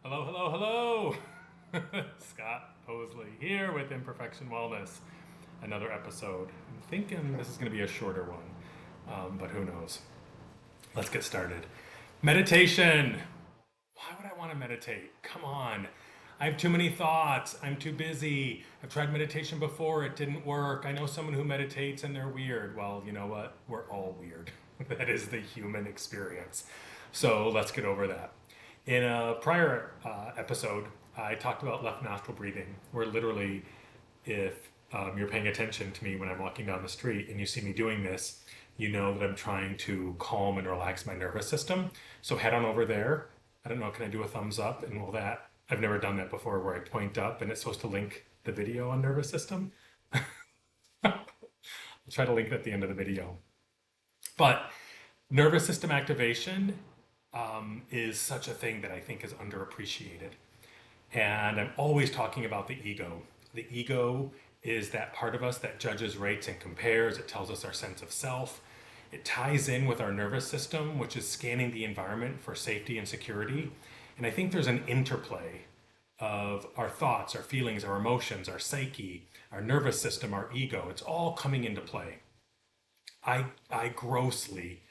Hello, hello, hello! Scott Possley here with Imperfection Wellness. Another episode. I'm thinking this is going to be a shorter one, but who knows? Let's get started. Meditation! Why would I want to meditate? Come on. I have too many thoughts. I'm too busy. I've tried meditation before. It didn't work. I know someone who meditates and they're weird. Well, you know what? We're all weird. That is the human experience. So let's get over that. In a prior episode, I talked about left nostril breathing, where literally, if you're paying attention to me when I'm walking down the street and you see me doing this, you know that I'm trying to calm and relax my nervous system. So head on over there. I don't know, can I do a thumbs up? And will that, I've never done that before where I point up and it's supposed to link the video on nervous system. I'll try to link it at the end of the video. But nervous system activation is such a thing that I think is underappreciated. And I'm always talking about the ego. The ego is that part of us that judges, rates, and compares. It tells us our sense of self. It ties in with our nervous system, which is scanning the environment for safety and security. And I think there's an interplay of our thoughts, our feelings, our emotions, our psyche, our nervous system, our ego. It's all coming into play. I grossly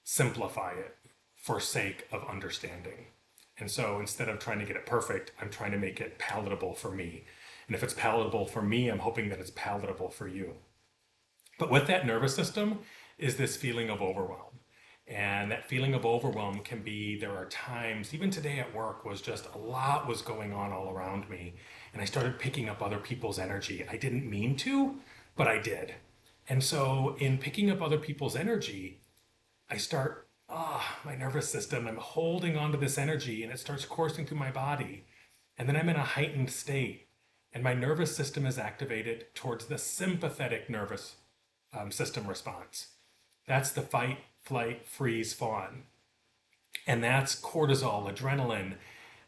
simplify it for sake of understanding. And so instead of trying to get it perfect, I'm trying to make it palatable for me. And if it's palatable for me, I'm hoping that it's palatable for you. But with that nervous system is this feeling of overwhelm. And that feeling of overwhelm can be, there are times, even today at work was just a lot was going on all around me. And I started picking up other people's energy. I didn't mean to, but I did. And so in picking up other people's energy, I start, my nervous system, I'm holding on to this energy and it starts coursing through my body. And then I'm in a heightened state and my nervous system is activated towards the sympathetic nervous system response. That's the fight, flight, freeze, fawn. And that's cortisol, adrenaline,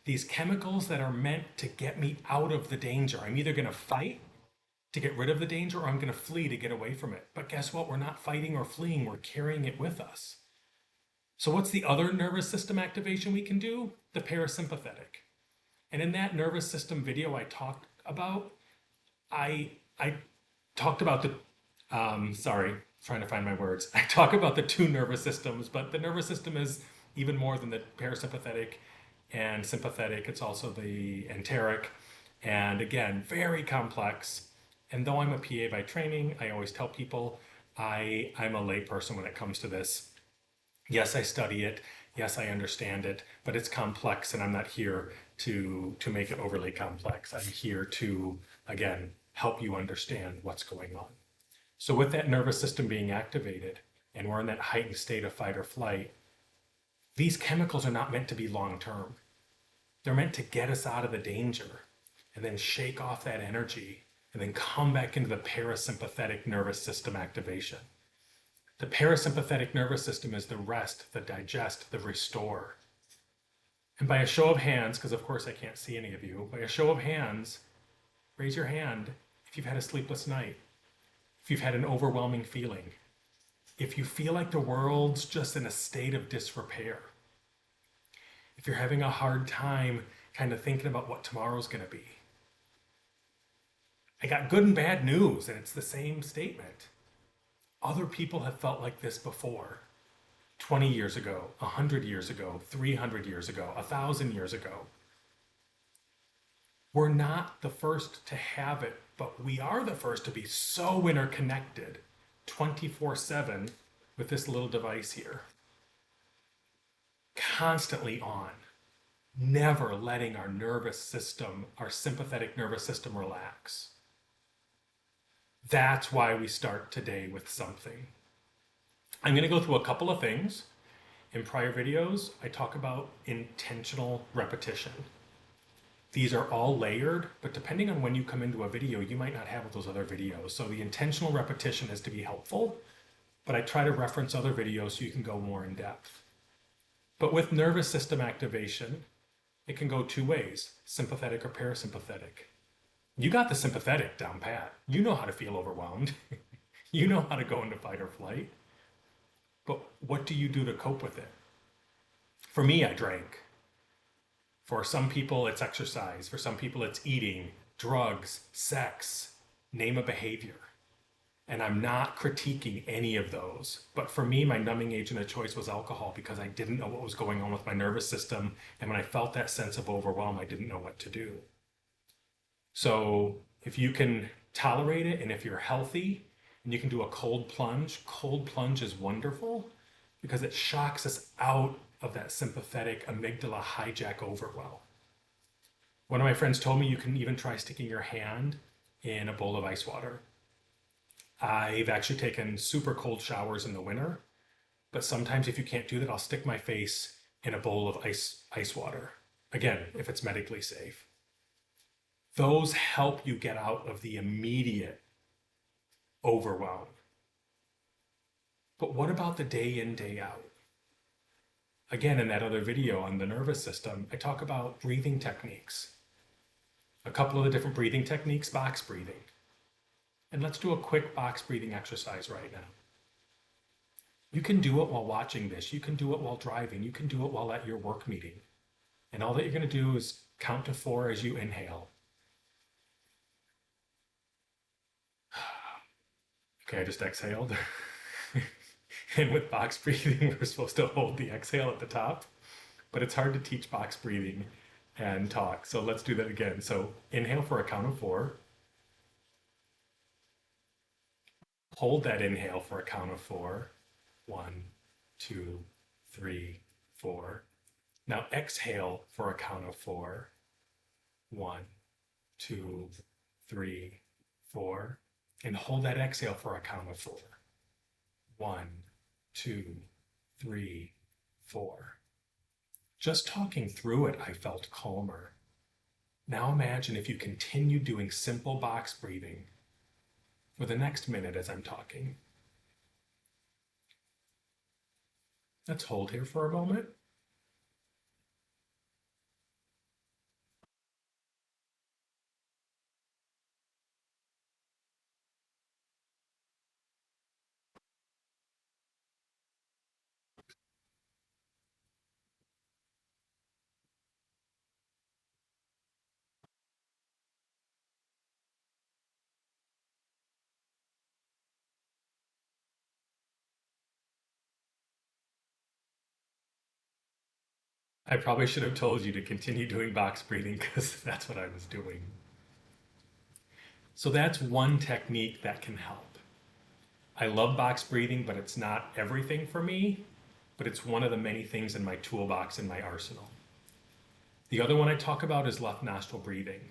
these chemicals that are meant to get me out of the danger. I'm either going to fight to get rid of the danger or I'm going to flee to get away from it. But guess what? We're not fighting or fleeing, we're carrying it with us. So what's the other nervous system activation we can do? The parasympathetic. And in that nervous system video I talked about, I talked about sorry, trying to find my words. I talk about the two nervous systems, but the nervous system is even more than the parasympathetic and sympathetic. It's also the enteric. And again, very complex. And though I'm a PA by training, I always tell people I'm a layperson when it comes to this. Yes, I study it. Yes, I understand it, but it's complex and I'm not here to make it overly complex. I'm here to, again, help you understand what's going on. So with that nervous system being activated and we're in that heightened state of fight or flight, these chemicals are not meant to be long term. They're meant to get us out of the danger and then shake off that energy and then come back into the parasympathetic nervous system activation. The parasympathetic nervous system is the rest, the digest, the restore. And by a show of hands, because of course I can't see any of you, by a show of hands, raise your hand if you've had a sleepless night, if you've had an overwhelming feeling, if you feel like the world's just in a state of disrepair, if you're having a hard time kind of thinking about what tomorrow's going to be. I got good and bad news, and it's the same statement. Other people have felt like this before. 20 years ago, 100 years ago, 300 years ago, 1,000 years ago. We're not the first to have it, but we are the first to be so interconnected 24/7 with this little device here. Constantly on, never letting our nervous system, our sympathetic nervous system relax. That's why we start today with something. I'm going to go through a couple of things. In prior videos, I talk about intentional repetition. These are all layered, but depending on when you come into a video, you might not have those other videos. So the intentional repetition is to be helpful, but I try to reference other videos so you can go more in depth. But with nervous system activation, it can go two ways, sympathetic or parasympathetic. You got the sympathetic down pat. You know how to feel overwhelmed. You know how to go into fight or flight. But what do you do to cope with it? For me, I drank. For some people, it's exercise. For some people, it's eating, drugs, sex, name a behavior. And I'm not critiquing any of those. But for me, my numbing agent of choice was alcohol because I didn't know what was going on with my nervous system. And when I felt that sense of overwhelm, I didn't know what to do. So if you can tolerate it and if you're healthy and you can do a cold plunge is wonderful because it shocks us out of that sympathetic amygdala hijack overwhelm. One of my friends told me you can even try sticking your hand in a bowl of ice water. I've actually taken super cold showers in the winter, but sometimes if you can't do that, I'll stick my face in a bowl of ice water. Again, if it's medically safe. Those help you get out of the immediate overwhelm. But what about the day in, day out? Again, in that other video on the nervous system, I talk about breathing techniques. A couple of the different breathing techniques, box breathing. And let's do a quick box breathing exercise right now. You can do it while watching this. You can do it while driving. You can do it while at your work meeting. And all that you're going to do is count to 4 as you inhale. Okay, I just exhaled. And with box breathing, we're supposed to hold the exhale at the top, but it's hard to teach box breathing and talk. So let's do that again. So inhale for a count of 4. Hold that inhale for a count of 4. 1, 2, 3, 4. Now exhale for a count of 4. 1, 2, 3, 4. And hold that exhale for a count of 4. 1, 2, 3, 4. Just talking through it, I felt calmer. Now imagine if you continue doing simple box breathing for the next minute as I'm talking. Let's hold here for a moment. I probably should have told you to continue doing box breathing because that's what I was doing. So that's one technique that can help. I love box breathing, but it's not everything for me, but it's one of the many things in my toolbox in my arsenal. The other one I talk about is left nostril breathing.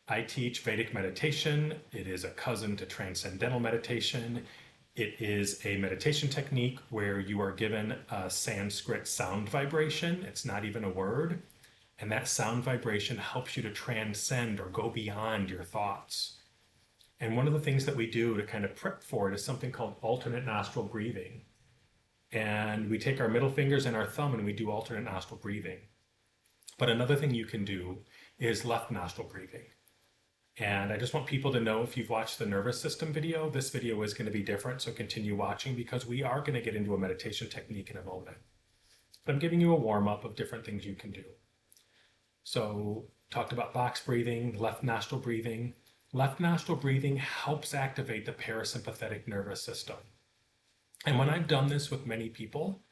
I teach Vedic meditation. It is a cousin to transcendental meditation. It is a meditation technique where you are given a Sanskrit sound vibration. It's not even a word. And that sound vibration helps you to transcend or go beyond your thoughts. And one of the things that we do to kind of prep for it is something called alternate nostril breathing. And we take our middle fingers and our thumb and we do alternate nostril breathing. But another thing you can do is left nostril breathing. And I just want people to know, if you've watched the nervous system video, this video is going to be different, so continue watching because we are going to get into a meditation technique in a moment. But I'm giving you a warm-up of different things you can do. So talked about box breathing, left nostril breathing. Left nostril breathing helps activate the parasympathetic nervous system. And when I've done this with many people,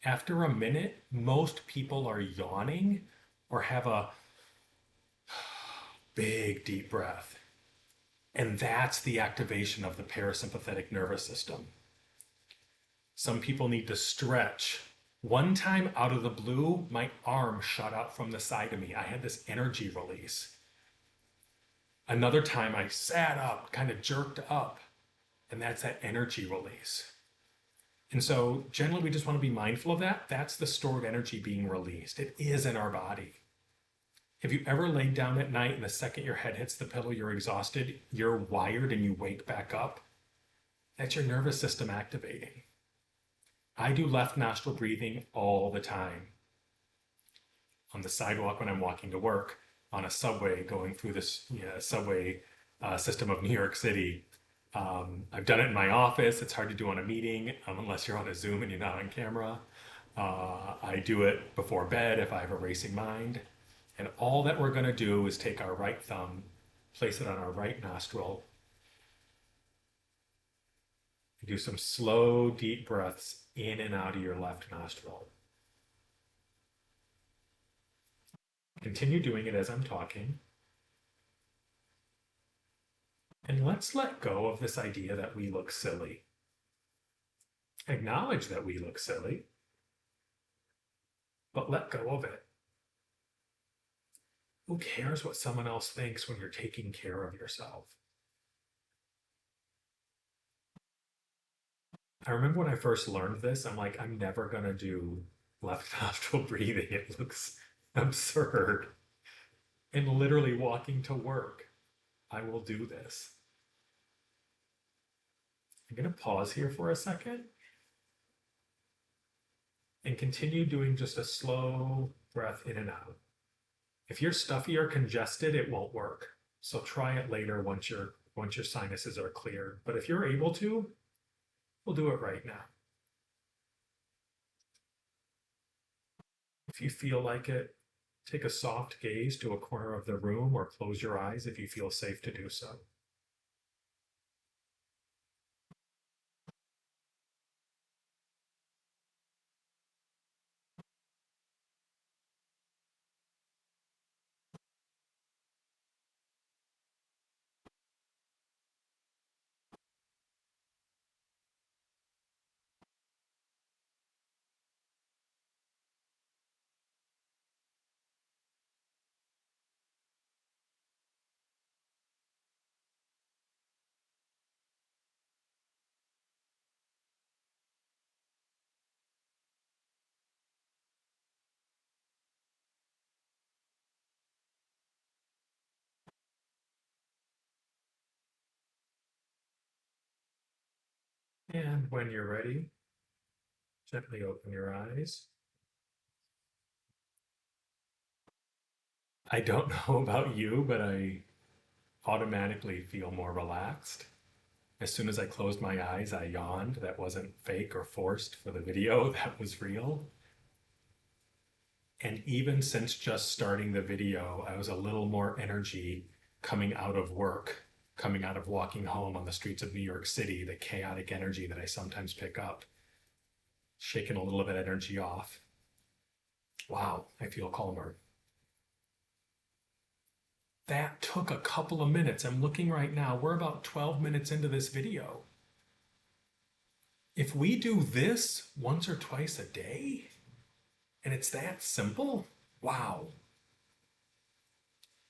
after a minute, most people are yawning or have a big deep breath. And that's the activation of the parasympathetic nervous system. Some people need to stretch. One time out of the blue, my arm shot out from the side of me. I had this energy release. Another time I sat up, kind of jerked up, and that's that energy release. And so generally we just want to be mindful of that. That's the stored energy being released. It is in our body. Have you ever laid down at night and the second your head hits the pillow, you're exhausted, you're wired and you wake back up? That's your nervous system activating. I do left nostril breathing all the time. On the sidewalk when I'm walking to work, on a subway going through this subway system of New York City. I've done it in my office. It's hard to do on a meeting unless you're on a Zoom and you're not on camera. I do it before bed if I have a racing mind. And all that we're going to do is take our right thumb, place it on our right nostril, and do some slow, deep breaths in and out of your left nostril. Continue doing it as I'm talking. And let's let go of this idea that we look silly. Acknowledge that we look silly, but let go of it. Who cares what someone else thinks when you're taking care of yourself? I remember when I first learned this, I'm like, I'm never going to do left nostril breathing. It looks absurd. And literally walking to work, I will do this. I'm going to pause here for a second and continue doing just a slow breath in and out. If you're stuffy or congested, it won't work. So try it later once your sinuses are clear. But if you're able to, we'll do it right now. If you feel like it, take a soft gaze to a corner of the room or close your eyes if you feel safe to do so. And when you're ready, gently open your eyes. I don't know about you, but I automatically feel more relaxed. As soon as I closed my eyes, I yawned. That wasn't fake or forced for the video, that was real. And even since just starting the video, I was a little more energy coming out of work, coming out of walking home on the streets of New York City, the chaotic energy that I sometimes pick up, shaking a little bit of energy off. Wow, I feel calmer. That took a couple of minutes. I'm looking right now. We're about 12 minutes into this video. If we do this once or twice a day, and it's that simple, wow.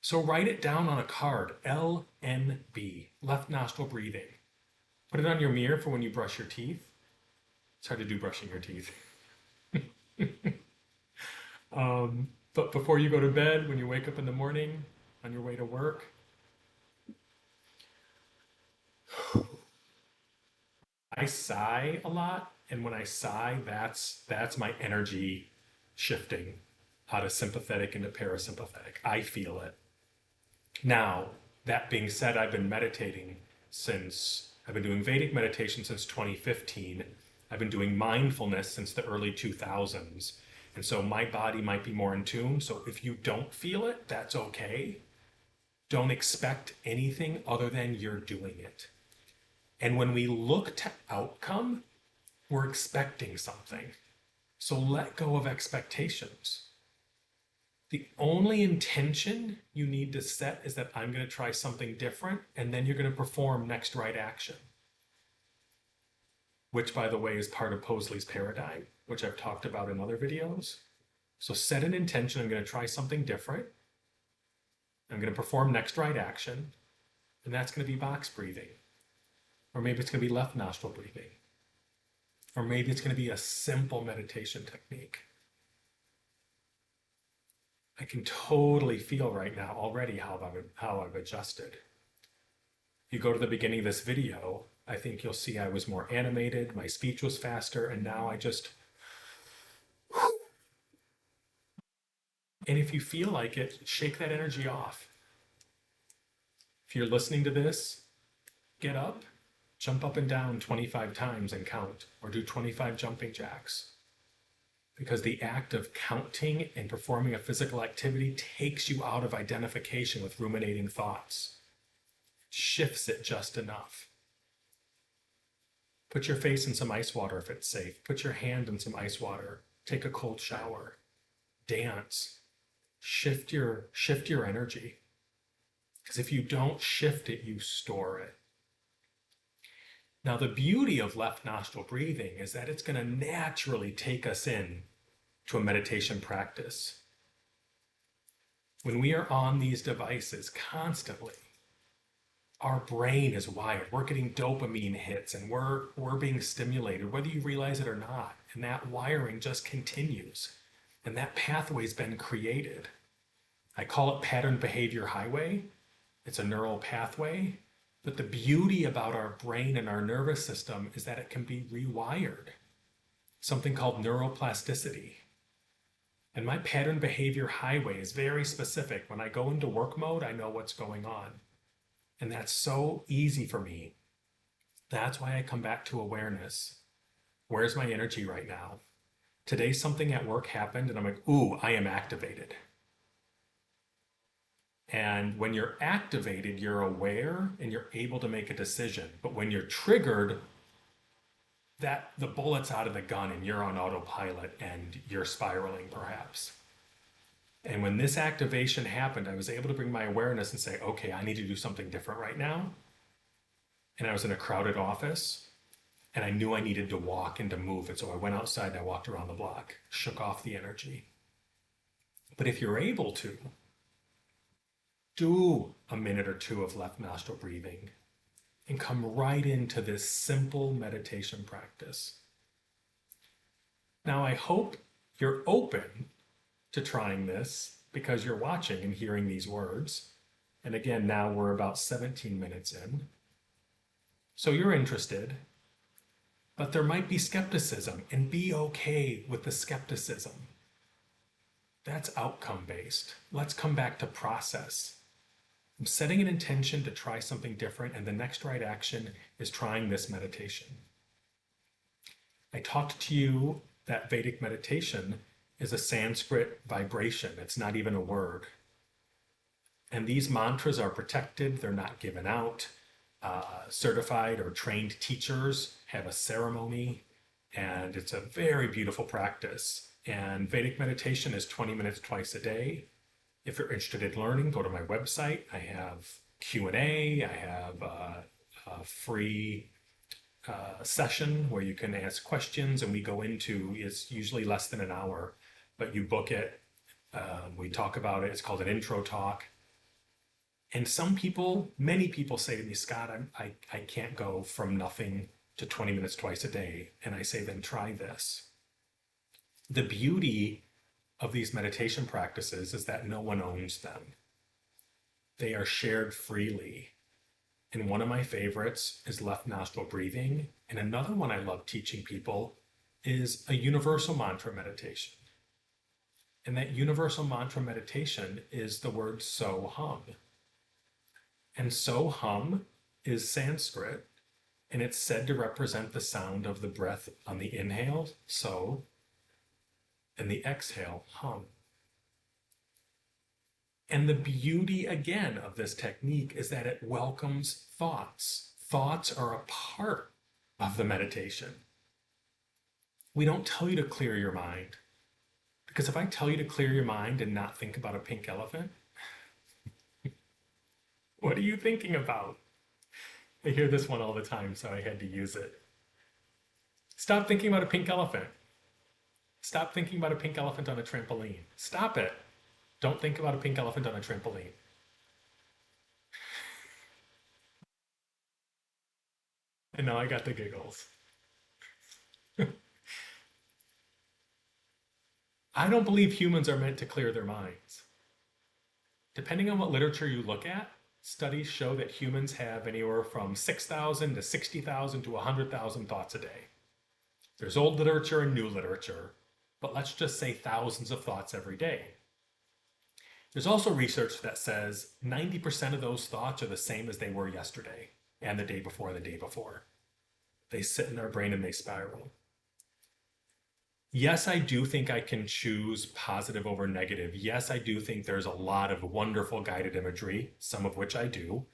So write it down on a card, LNB, left nostril breathing. Put it on your mirror for when you brush your teeth. It's hard to do brushing your teeth. But before you go to bed, when you wake up in the morning, on your way to work, I sigh a lot, and when I sigh, that's my energy shifting out of sympathetic into parasympathetic. I feel it. Now, that being said, I've been doing Vedic meditation since 2015. I've been doing mindfulness since the early 2000s. And so my body might be more in tune. So if you don't feel it, that's okay. Don't expect anything other than you're doing it. And when we look to outcome, we're expecting something. So let go of expectations. The only intention you need to set is that I'm going to try something different, and then you're going to perform next right action. Which, by the way, is part of Possley's paradigm, which I've talked about in other videos. So set an intention, I'm going to try something different. I'm going to perform next right action, and that's going to be box breathing. Or maybe it's going to be left nostril breathing. Or maybe it's going to be a simple meditation technique. I can totally feel right now already how I've adjusted. If you go to the beginning of this video, I think you'll see I was more animated, my speech was faster, and now I just... And if you feel like it, shake that energy off. If you're listening to this, get up, jump up and down 25 times and count, or do 25 jumping jacks. because the act of counting and performing a physical activity takes you out of identification with ruminating thoughts, shifts it just enough. Put your face in some ice water if it's safe. Put your hand in some ice water. Take a cold shower. Dance. Shift your energy. Because if you don't shift it, you store it. Now, the beauty of left nostril breathing is that it's going to naturally take us in to a meditation practice. When we are on these devices constantly, our brain is wired. We're getting dopamine hits and we're being stimulated, whether you realize it or not. And that wiring just continues. And that pathway's been created. I call it pattern behavior highway. It's a neural pathway. But the beauty about our brain and our nervous system is that it can be rewired. Something called neuroplasticity. And my pattern behavior highway is very specific. When I go into work mode, I know what's going on. And that's so easy for me. That's why I come back to awareness. Where's my energy right now? Today something at work happened and I'm like, ooh, I am activated. And when you're activated, you're aware and you're able to make a decision. But when you're triggered, that the bullet's out of the gun and you're on autopilot and you're spiraling perhaps. And when this activation happened, I was able to bring my awareness and say, okay, I need to do something different right now. And I was in a crowded office and I knew I needed to walk and to move. And so I went outside and I walked around the block, shook off the energy. But if you're able to, do a minute or two of left nostril breathing and come right into this simple meditation practice. Now, I hope you're open to trying this because you're watching and hearing these words. And again, now we're about 17 minutes in. So you're interested, but there might be skepticism, and be okay with the skepticism. That's outcome-based. Let's come back to process. I'm setting an intention to try something different, and the next right action is trying this meditation. I talked to you that Vedic meditation is a Sanskrit vibration. It's not even a word. And these mantras are protected. They're not given out. Certified or trained teachers have a ceremony, and it's a very beautiful practice. And Vedic meditation is 20 minutes twice a day. If you're interested in learning, go to my website. I have Q&A. I have a free session where you can ask questions, and we go into, it's usually less than an hour, but you book it. We talk about it. It's called an intro talk. And some people, many people say to me, Scott, I can't go from nothing to 20 minutes twice a day. And I say, then try this. The beauty of these meditation practices is that no one owns them. They are shared freely. And one of my favorites is left nostril breathing. And another one I love teaching people is a universal mantra meditation. And that universal mantra meditation is the word so hum. And so hum is Sanskrit, and it's said to represent the sound of the breath on the inhale, so, and the exhale, hum. And the beauty, again, of this technique is that it welcomes thoughts. Thoughts are a part of the meditation. We don't tell you to clear your mind, because if I tell you to clear your mind and not think about a pink elephant, what are you thinking about? I hear this one all the time, so I had to use it. Stop thinking about a pink elephant. Stop thinking about a pink elephant on a trampoline. Stop it. Don't think about a pink elephant on a trampoline. And now I got the giggles. I don't believe humans are meant to clear their minds. Depending on what literature you look at, studies show that humans have anywhere from 6,000 to 60,000 to 100,000 thoughts a day. There's old literature and new literature, but let's just say thousands of thoughts every day. There's also research that says 90% of those thoughts are the same as they were yesterday and the day before and the day before. They sit in our brain and they spiral. Yes, I do think I can choose positive over negative. Yes, I do think there's a lot of wonderful guided imagery, some of which I do,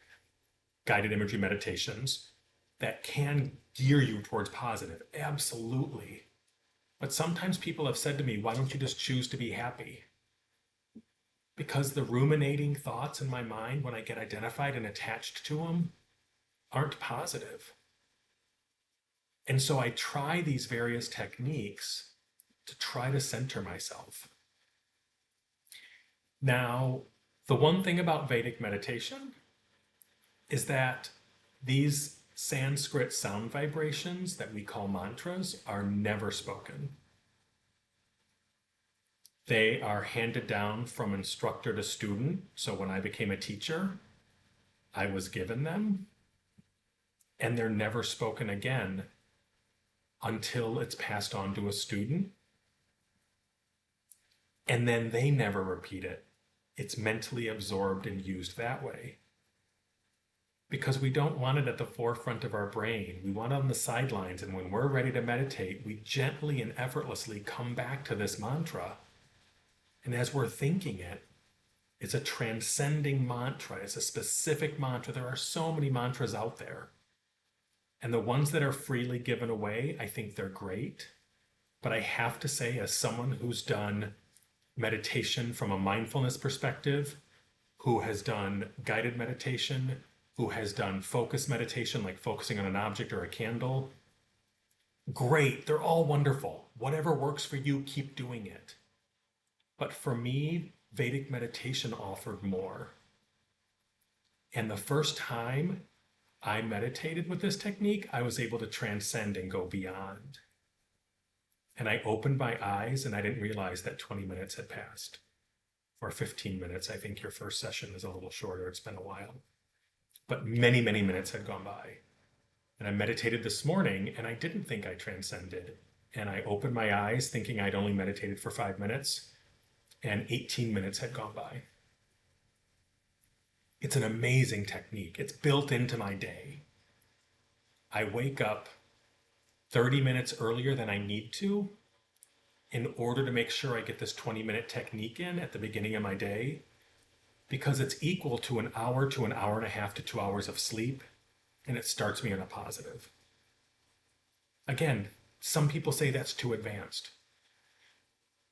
guided imagery meditations that can gear you towards positive. Absolutely. But sometimes people have said to me, why don't you just choose to be happy? Because the ruminating thoughts in my mind, when I get identified and attached to them, aren't positive. And so I try these various techniques to try to center myself. Now, the one thing about Vedic meditation is that these Sanskrit sound vibrations that we call mantras are never spoken. They are handed down from instructor to student. So when I became a teacher, I was given them, and they're never spoken again until it's passed on to a student. And then they never repeat it. It's mentally absorbed and used that way. Because we don't want it at the forefront of our brain. We want it on the sidelines. And when we're ready to meditate, we gently and effortlessly come back to this mantra. And as we're thinking it, it's a transcending mantra. It's a specific mantra. There are so many mantras out there. And the ones that are freely given away, I think they're great. But I have to say, as someone who's done meditation from a mindfulness perspective, who has done guided meditation, who has done focus meditation, like focusing on an object or a candle, great, they're all wonderful. Whatever works for you, keep doing it. But for me, Vedic meditation offered more. And the first time I meditated with this technique, I was able to transcend and go beyond. And I opened my eyes and I didn't realize that 20 minutes had passed. Or 15 minutes. I think your first session is a little shorter. It's been a while. But many, many minutes had gone by. And I meditated this morning and I didn't think I transcended. And I opened my eyes thinking I'd only meditated for 5 minutes, and 18 minutes had gone by. It's an amazing technique. It's built into my day. I wake up 30 minutes earlier than I need to in order to make sure I get this 20-minute technique in at the beginning of my day, because it's equal to an hour and a half to 2 hours of sleep, and it starts me on a positive. Again, some people say that's too advanced.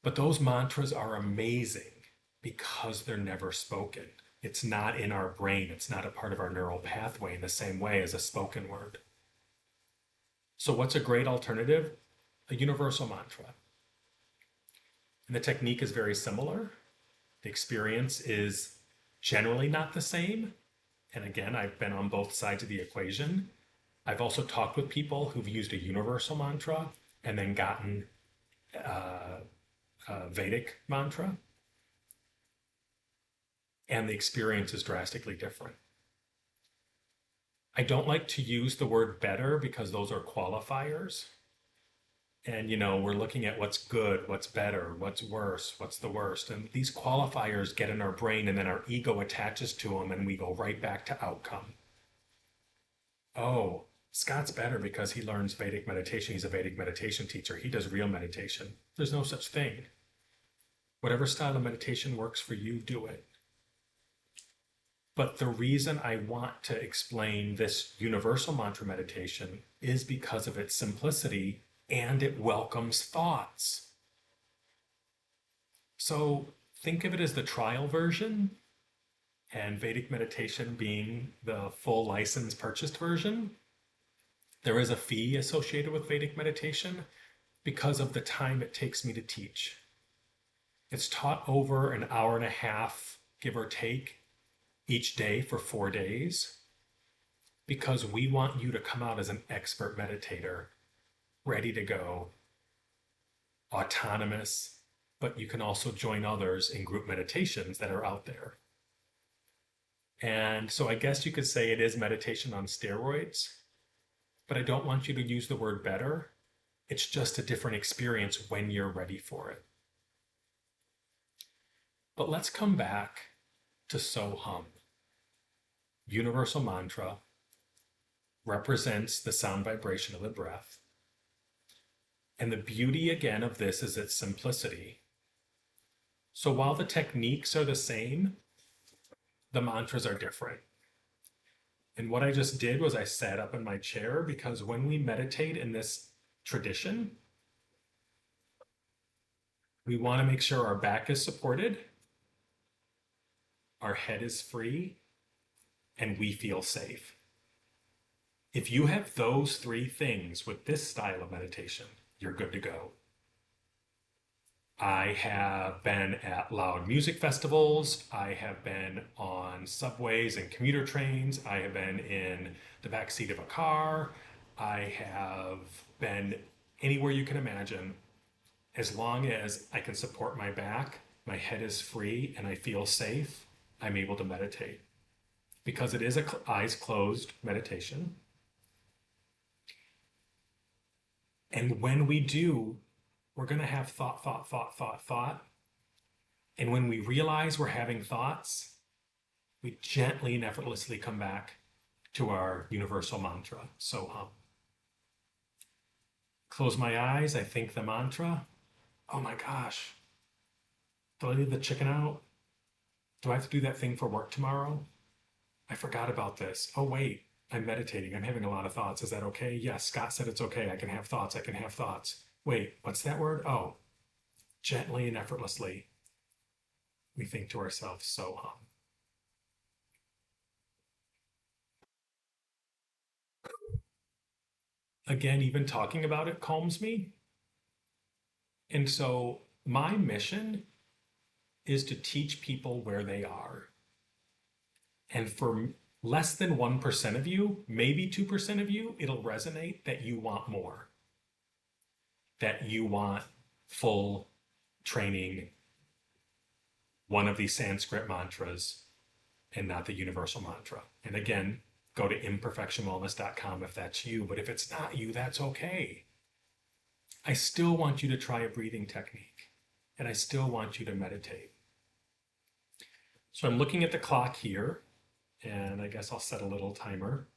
But those mantras are amazing because they're never spoken. It's not in our brain. It's not a part of our neural pathway in the same way as a spoken word. So what's a great alternative? A universal mantra. And the technique is very similar. The experience is generally not the same. And again, I've been on both sides of the equation. I've also talked with people who've used a universal mantra and then gotten Vedic mantra, and the experience is drastically different. I don't like to use the word better because those are qualifiers. And, we're looking at what's good, what's better, what's worse, what's the worst. And these qualifiers get in our brain and then our ego attaches to them and we go right back to outcome. Oh, Scott's better because he learns Vedic meditation. He's a Vedic meditation teacher. He does real meditation. There's no such thing. Whatever style of meditation works for you, do it. But the reason I want to explain this universal mantra meditation is because of its simplicity, and it welcomes thoughts. So think of it as the trial version, and Vedic meditation being the full license purchased version. There is a fee associated with Vedic meditation because of the time it takes me to teach. It's taught over an hour and a half, give or take, each day for 4 days, because we want you to come out as an expert meditator, ready to go, autonomous, but you can also join others in group meditations that are out there. And so I guess you could say it is meditation on steroids, but I don't want you to use the word better. It's just a different experience when you're ready for it. But let's come back to So Hum. Universal mantra represents the sound vibration of the breath. And the beauty again of this is its simplicity. So while the techniques are the same, the mantras are different. And what I just did was I sat up in my chair because when we meditate in this tradition, we want to make sure our back is supported, our head is free, and we feel safe. If you have those three things with this style of meditation, you're good to go. I have been at loud music festivals. I have been on subways and commuter trains. I have been in the back seat of a car. I have been anywhere you can imagine. As long as I can support my back, my head is free, and I feel safe, I'm able to meditate. Because it is a eyes closed meditation. And when we do, we're going to have thought, thought, thought, thought, thought. And when we realize we're having thoughts, we gently and effortlessly come back to our universal mantra, so hum. Close my eyes, I think the mantra. Oh my gosh, did I leave the chicken out? Do I have to do that thing for work tomorrow? I forgot about this. Oh wait, I'm meditating. I'm having a lot of thoughts. Is that okay? Yes, Scott said it's okay. I can have thoughts. I can have thoughts. Wait, what's that word? Oh, gently and effortlessly, we think to ourselves, so hum. Again, even talking about it calms me. And so my mission is to teach people where they are. And for less than 1% of you, maybe 2% of you, it'll resonate that you want more, that you want full training, one of these Sanskrit mantras, and not the universal mantra. And again, go to imperfectionwellness.com if that's you. But if it's not you, that's okay. I still want you to try a breathing technique, and I still want you to meditate. So I'm looking at the clock here, and I guess I'll set a little timer.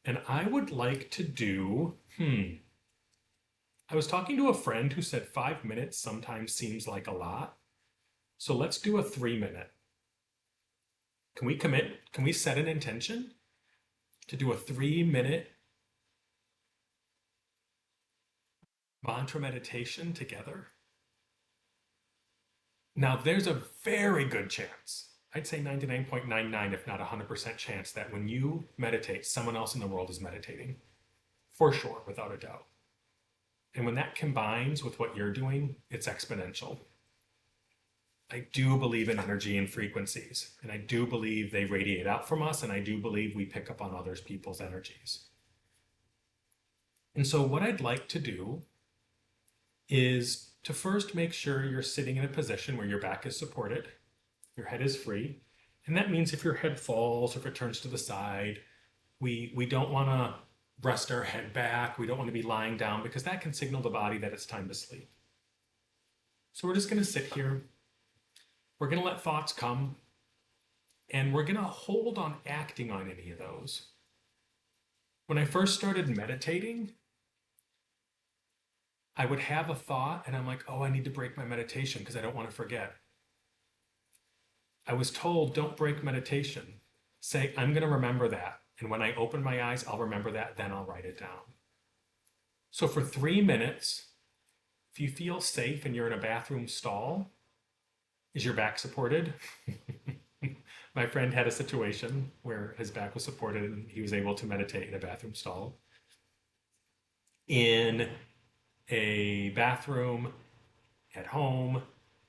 And I would like to do, I was talking to a friend who said 5 minutes sometimes seems like a lot. So let's do a 3 minute. Can we commit? Can we set an intention to do a 3 minute mantra meditation together? Now, there's a very good chance, I'd say 99.99, if not 100% chance, that when you meditate, someone else in the world is meditating. For sure, without a doubt. And when that combines with what you're doing, it's exponential. I do believe in energy and frequencies, and I do believe they radiate out from us, and I do believe we pick up on others people's energies. And so what I'd like to do is to first make sure you're sitting in a position where your back is supported, your head is free. And that means if your head falls or if it turns to the side, we don't want to rest our head back. We don't want to be lying down because that can signal the body that it's time to sleep. So we're just going to sit here. We're going to let thoughts come, and we're going to hold on acting on any of those. When I first started meditating, I would have a thought and I'm like, oh, I need to break my meditation because I don't want to forget. I was told, don't break meditation. Say, I'm going to remember that. And when I open my eyes, I'll remember that, then I'll write it down. So for 3 minutes, if you feel safe and you're in a bathroom stall, is your back supported? My friend had a situation where his back was supported and he was able to meditate in a bathroom stall. In a bathroom, at home,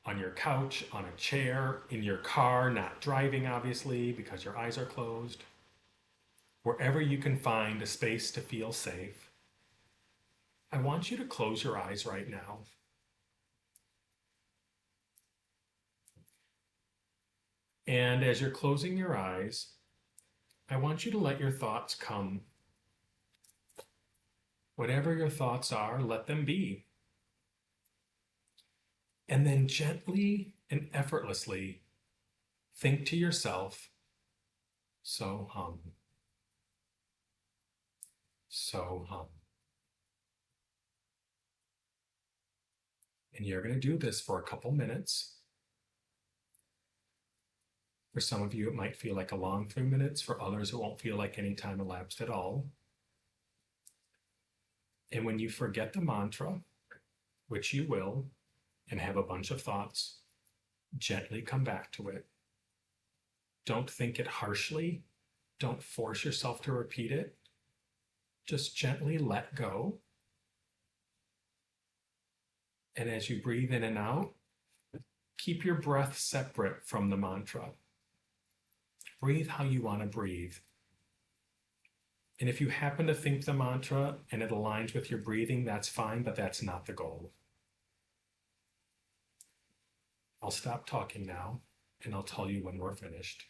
on your couch, on a chair, in your car, not driving obviously because your eyes are closed. Wherever you can find a space to feel safe, I want you to close your eyes right now. And as you're closing your eyes, I want you to let your thoughts come. Whatever your thoughts are, let them be. And then gently and effortlessly think to yourself, so hum, so hum. And you're going to do this for a couple minutes. For some of you, it might feel like a long 3 minutes. For others, it won't feel like any time elapsed at all. And when you forget the mantra, which you will, and have a bunch of thoughts, gently come back to it. Don't think it harshly. Don't force yourself to repeat it. Just gently let go. And as you breathe in and out, keep your breath separate from the mantra. Breathe how you want to breathe. And if you happen to think the mantra and it aligns with your breathing, that's fine, but that's not the goal. I'll stop talking now, and I'll tell you when we're finished.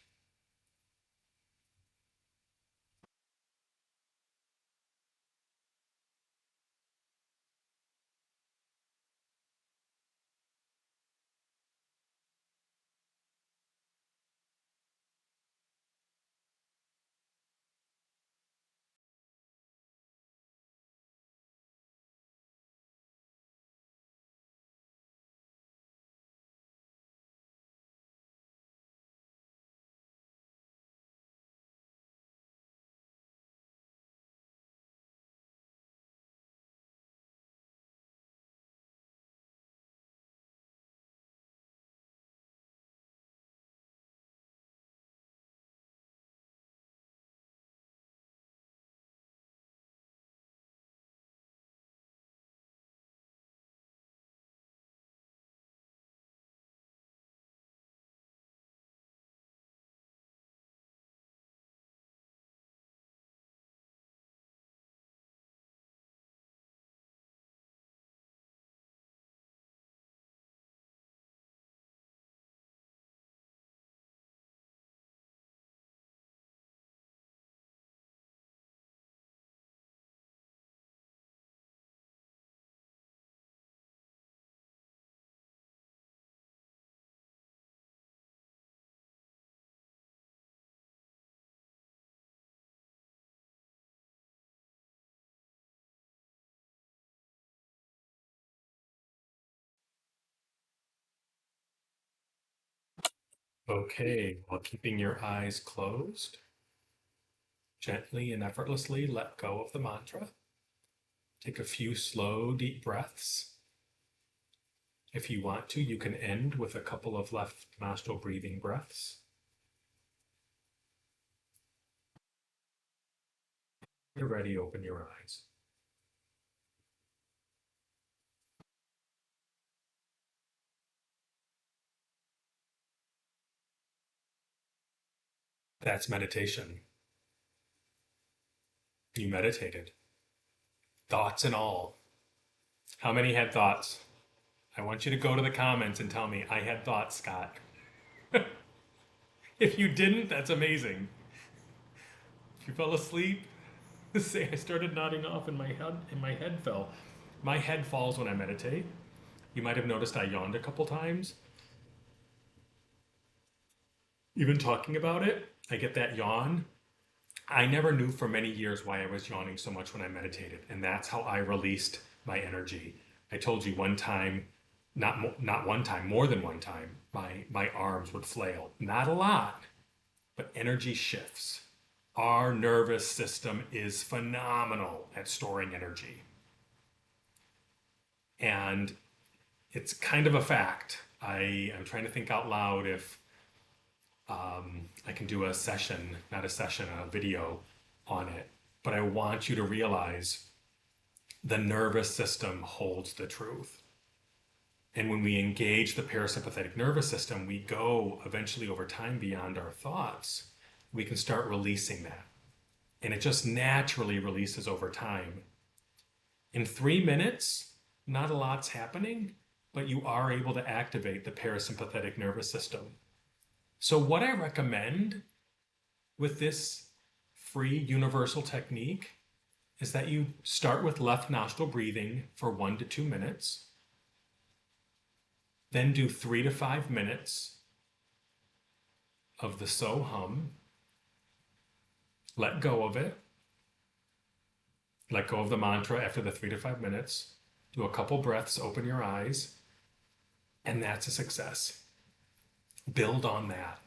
Okay, while keeping your eyes closed, gently and effortlessly let go of the mantra. Take a few slow, deep breaths. If you want to, you can end with a couple of left nostril breathing breaths. You're ready, open your eyes. That's meditation. You meditated. Thoughts and all. How many had thoughts? I want you to go to the comments and tell me, I had thoughts, Scott. If you didn't, that's amazing. If you fell asleep, say I started nodding off and my head fell. My head falls when I meditate. You might have noticed I yawned a couple times. Even talking about it, I get that yawn. I never knew for many years why I was yawning so much when I meditated, and that's how I released my energy. I told you one time, not one time, more than one time, my arms would flail. Not a lot, but energy shifts. Our nervous system is phenomenal at storing energy. And it's kind of a fact. I'm trying to think out loud if I can do a session, not a session, a video on it. But I want you to realize the nervous system holds the truth. And when we engage the parasympathetic nervous system, we go eventually over time beyond our thoughts. We can start releasing that. And it just naturally releases over time. In 3 minutes, not a lot's happening, but you are able to activate the parasympathetic nervous system. So what I recommend with this free universal technique is that you start with left nostril breathing for 1 to 2 minutes, then do 3 to 5 minutes of the so hum, let go of it, let go of the mantra after the 3 to 5 minutes, do a couple breaths, open your eyes, And that's a success. Build on that.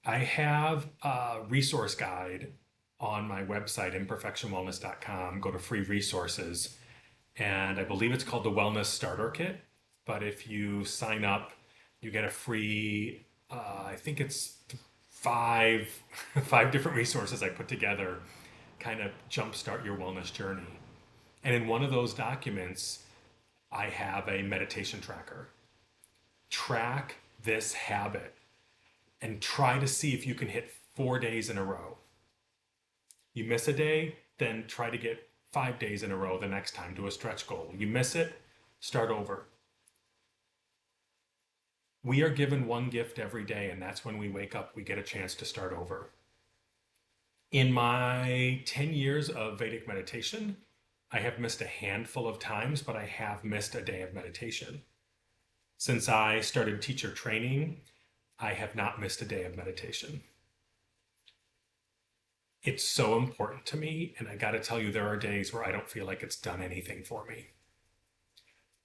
I have a resource guide on my website, imperfectionwellness.com. Go to free resources, and I believe it's called the Wellness Starter Kit. But if you sign up, you get a free, I think it's five, five different resources I put together, kind of jumpstart your wellness journey. And in one of those documents, I have a meditation tracker. Track this habit and try to see if you can hit 4 days in a row. You miss a day, then try to get 5 days in a row the next time. Do a stretch goal. You miss it, start over. We are given one gift every day, and that's when we wake up, we get a chance to start over. In my 10 years of Vedic meditation, I have missed a handful of times, but I have missed a day of meditation. Since I started teacher training, I have not missed a day of meditation. It's so important to me, and I got to tell you, there are days where I don't feel like it's done anything for me.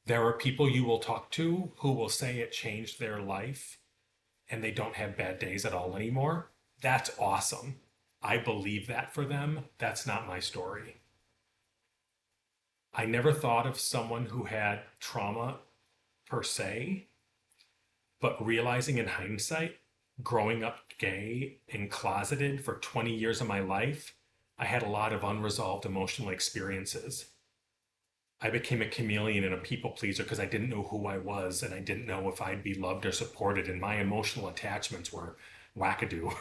There are people you will talk to who will say it changed their life and they don't have bad days at all anymore. That's awesome. I believe that for them. That's not my story. I never thought of someone who had trauma per se, but realizing in hindsight, growing up gay and closeted for 20 years of my life, I had a lot of unresolved emotional experiences. I became a chameleon and a people pleaser because I didn't know who I was and I didn't know if I'd be loved or supported, and my emotional attachments were wackadoo.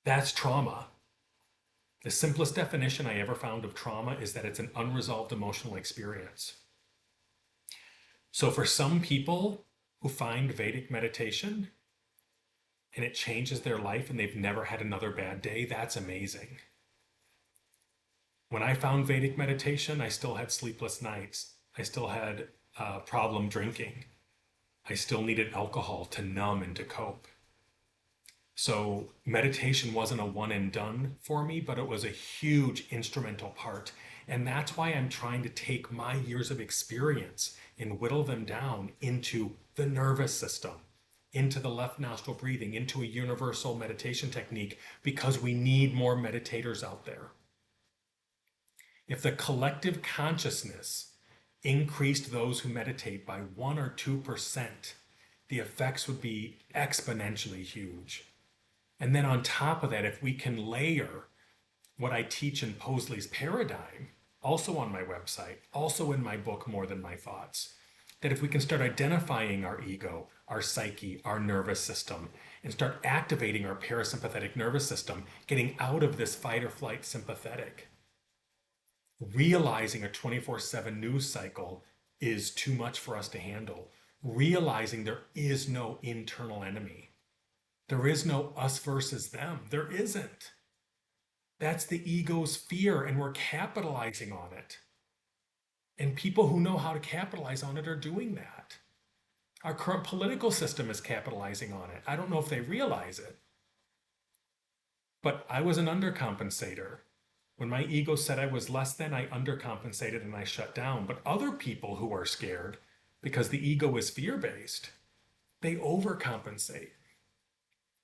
That's trauma. The simplest definition I ever found of trauma is that it's an unresolved emotional experience. So for some people who find Vedic meditation and it changes their life and they've never had another bad day, that's amazing. When I found Vedic meditation, I still had sleepless nights. I still had problem drinking. I still needed alcohol to numb and to cope. So meditation wasn't a one and done for me, but it was a huge instrumental part. And that's why I'm trying to take my years of experience and whittle them down into the nervous system, into the left nostril breathing, into a universal meditation technique, because we need more meditators out there. If the collective consciousness increased those who meditate by 1 or 2%, the effects would be exponentially huge. And then on top of that, if we can layer what I teach in Possley's paradigm, also on my website, also in my book, More Than My Thoughts, that if we can start identifying our ego, our psyche, our nervous system, and start activating our parasympathetic nervous system, getting out of this fight or flight sympathetic, realizing a 24/7 news cycle is too much for us to handle, realizing there is no internal enemy. There is no us versus them. There isn't. That's the ego's fear, and we're capitalizing on it. And people who know how to capitalize on it are doing that. Our current political system is capitalizing on it. I don't know if they realize it. But I was an undercompensator. When my ego said I was less than, I undercompensated and I shut down. But other people who are scared, because the ego is fear-based, they overcompensate.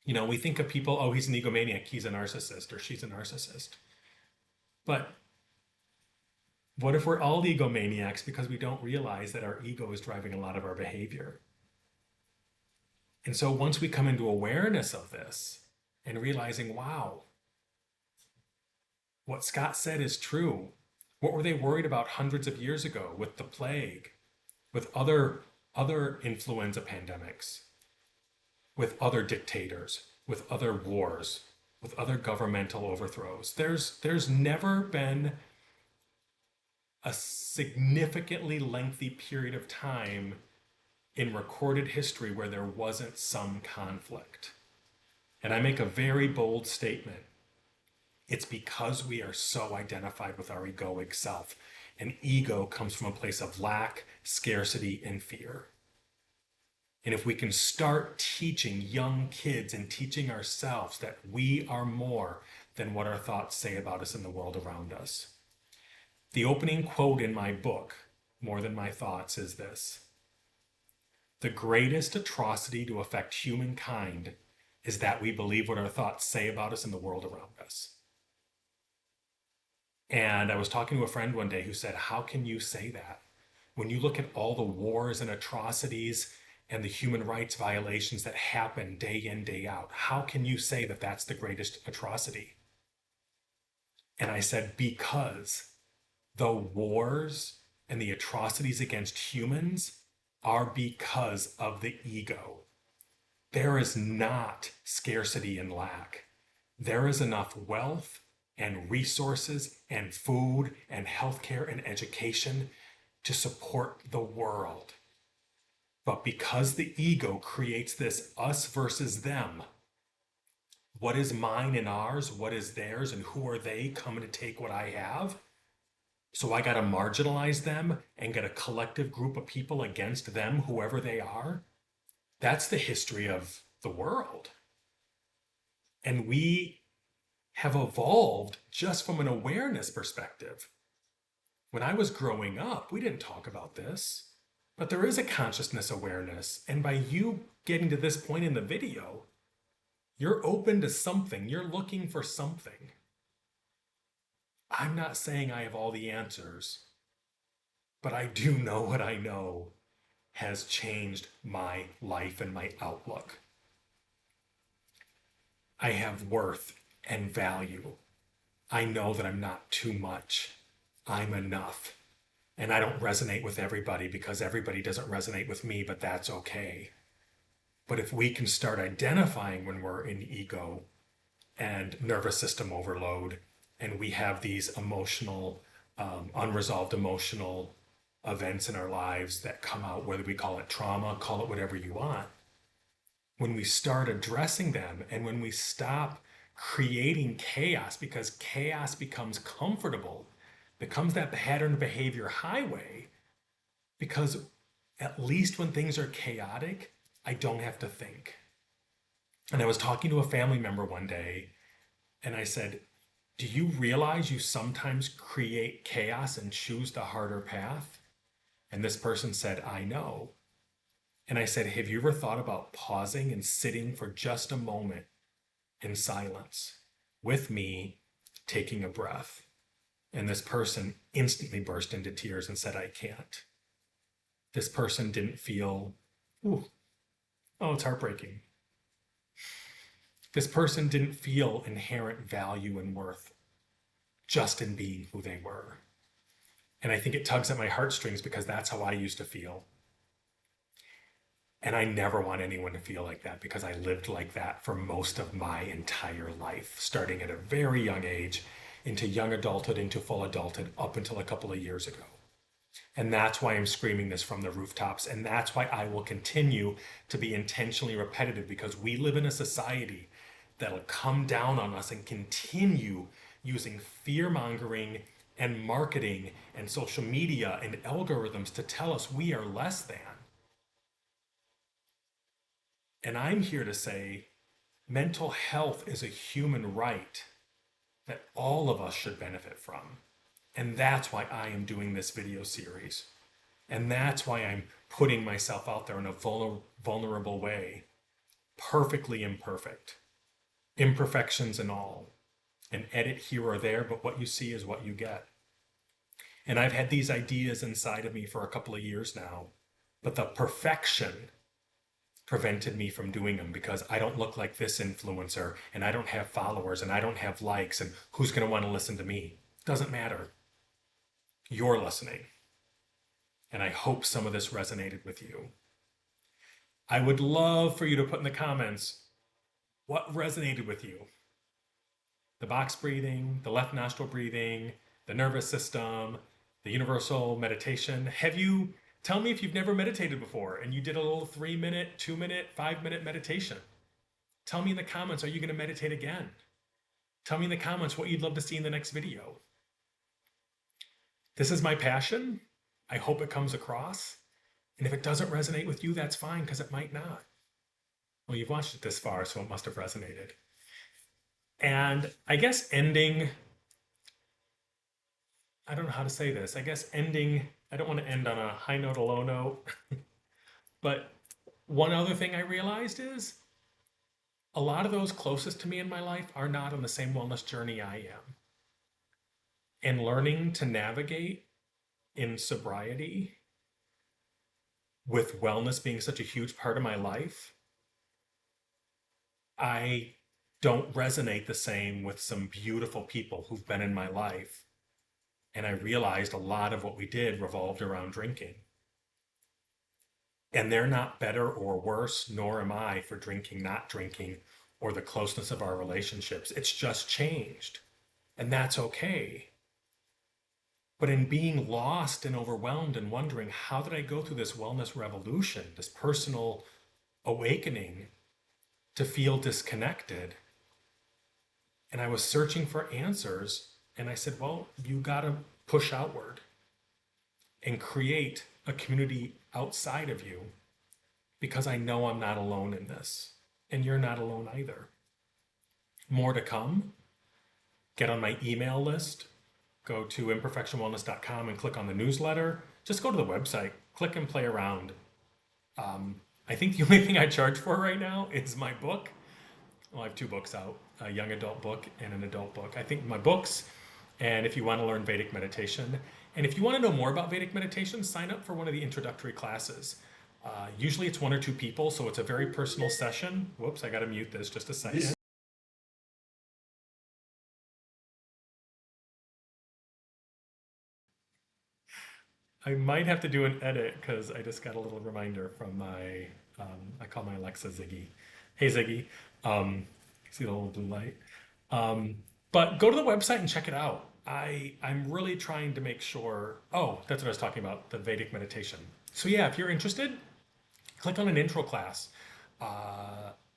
You know, we think of people, oh, he's an egomaniac, he's a narcissist, or she's a narcissist. But what if we're all egomaniacs because we don't realize that our ego is driving a lot of our behavior? And so once we come into awareness of this and realizing, wow, what Scott said is true. What were they worried about hundreds of years ago with the plague, with other influenza pandemics, with other dictators, with other wars, with other governmental overthrows? There's never been a significantly lengthy period of time in recorded history where there wasn't some conflict. And I make a very bold statement. It's because we are so identified with our egoic self. And ego comes from a place of lack, scarcity, and fear. And if we can start teaching young kids and teaching ourselves that we are more than what our thoughts say about us in the world around us. The opening quote in my book, More Than My Thoughts, is this: The greatest atrocity to affect humankind is that we believe what our thoughts say about us in the world around us. And I was talking to a friend one day who said, how can you say that? When you look at all the wars and atrocities and the human rights violations that happen day in, day out, how can you say that that's the greatest atrocity? And I said, because the wars and the atrocities against humans are because of the ego. There is not scarcity and lack. There is enough wealth and resources and food and healthcare and education to support the world. But because the ego creates this us versus them, what is mine and ours, what is theirs, and who are they coming to take what I have? So I got to marginalize them and get a collective group of people against them, whoever they are. That's the history of the world. And we have evolved just from an awareness perspective. When I was growing up, we didn't talk about this, but there is a consciousness awareness. And by you getting to this point in the video, you're open to something. You're looking for something. I'm not saying I have all the answers, but I do know what I know has changed my life and my outlook. I have worth and value. I know that I'm not too much. I'm enough. And I don't resonate with everybody because everybody doesn't resonate with me, but that's okay. But if we can start identifying when we're in ego and nervous system overload, and we have these emotional, unresolved emotional events in our lives that come out, whether we call it trauma, call it whatever you want, when we start addressing them and when we stop creating chaos, because chaos becomes comfortable, becomes that pattern behavior highway, because at least when things are chaotic, I don't have to think. And I was talking to a family member one day, and I said, do you realize you sometimes create chaos and choose the harder path? And this person said, I know. And I said, have you ever thought about pausing and sitting for just a moment in silence with me, taking a breath? And this person instantly burst into tears and said, I can't. This person didn't feel, ooh, oh, it's heartbreaking. This person didn't feel inherent value and worth just in being who they were. And I think it tugs at my heartstrings because that's how I used to feel. And I never want anyone to feel like that because I lived like that for most of my entire life, starting at a very young age, into young adulthood, into full adulthood, up until a couple of years ago. And that's why I'm screaming this from the rooftops. And that's why I will continue to be intentionally repetitive, because we live in a society that'll come down on us and continue using fear mongering and marketing and social media and algorithms to tell us we are less than. And I'm here to say mental health is a human right that all of us should benefit from. And that's why I am doing this video series. And that's why I'm putting myself out there in a vulnerable way, perfectly imperfect, imperfections and all. An edit here or there, but what you see is what you get. And I've had these ideas inside of me for a couple of years now, but the perfection prevented me from doing them because I don't look like this influencer and I don't have followers and I don't have likes, and who's going to want to listen to me? Doesn't matter. You're listening. And I hope some of this resonated with you. I would love for you to put in the comments what resonated with you. The box breathing, the left nostril breathing, the nervous system, the universal meditation. Tell me if you've never meditated before and you did a little 3-minute, 2-minute, 5-minute meditation. Tell me in the comments, are you going to meditate again? Tell me in the comments what you'd love to see in the next video. This is my passion. I hope it comes across. And if it doesn't resonate with you, that's fine, because it might not. Well, you've watched it this far, so it must have resonated. And I guess ending, I don't know how to say this. I guess ending, I don't want to end on a high note, a low note, but One other thing I realized is a lot of those closest to me in my life are not on the same wellness journey I am. And learning to navigate in sobriety with wellness being such a huge part of my life, I don't resonate the same with some beautiful people who've been in my life. And I realized a lot of what we did revolved around drinking. And they're not better or worse, nor am I for drinking, not drinking, or the closeness of our relationships. It's just changed. And that's okay. But in being lost and overwhelmed and wondering, how did I go through this wellness revolution, this personal awakening to feel disconnected? And I was searching for answers. And I said, well, you got to push outward and create a community outside of you, because I know I'm not alone in this. And you're not alone either. More to come. Get on my email list. Go to imperfectionwellness.com and click on the newsletter. Just go to the website, click and play around. I think the only thing I charge for right now is my book. Well, I have two books out, a young adult book and an adult book. I think my books, and if you want to learn Vedic meditation, and if you want to know more about Vedic meditation, sign up for one of the introductory classes. Usually it's one or two people, so it's a very personal session. Whoops, I got to mute this just a second. I might have to do an edit because I just got a little reminder from my, I call my Alexa Ziggy. Hey Ziggy, see the little blue light. But go to the website and check it out. I'm really trying to make sure, oh, that's what I was talking about, the Vedic meditation. So yeah, if you're interested, click on an intro class.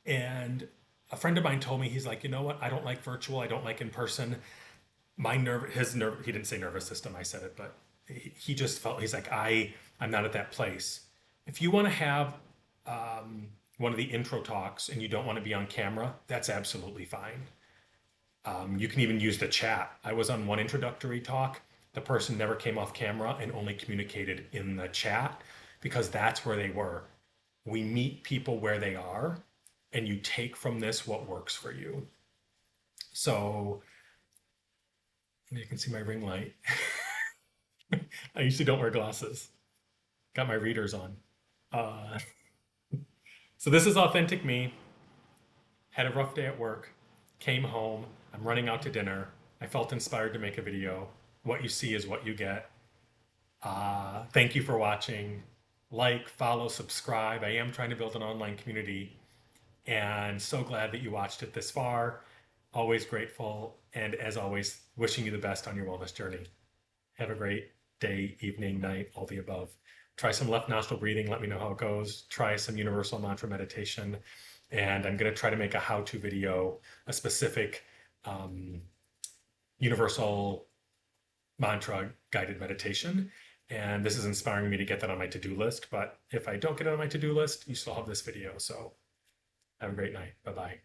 And a friend of mine told me, he's like, you know what? I don't like virtual. I don't like in person. He didn't say nervous system. I said it, but he just felt, he's like, I'm not at that place. If you want to have one of the intro talks and you don't want to be on camera, that's absolutely fine. You can even use the chat. I was on one introductory talk. The person never came off camera and only communicated in the chat because that's where they were. We meet people where they are, and you take from this what works for you. So you can see my ring light. I usually don't wear glasses. Got my readers on. Uh, so this is authentic me. Had a rough day at work. Came home. I'm running out to dinner. I felt inspired to make a video. What you see is what you get. Thank you for watching. Like, follow, subscribe. I am trying to build an online community, and so glad that you watched it this far. Always grateful, and as always, wishing you the best on your wellness journey. Have a great day, evening, night, all the above. Try some left nostril breathing. Let me know how it goes. Try some universal mantra meditation. And I'm going to try to make a how-to video, a specific universal mantra guided meditation. And this is inspiring me to get that on my to-do list. But if I don't get it on my to-do list, you still have this video. So have a great night. Bye-bye.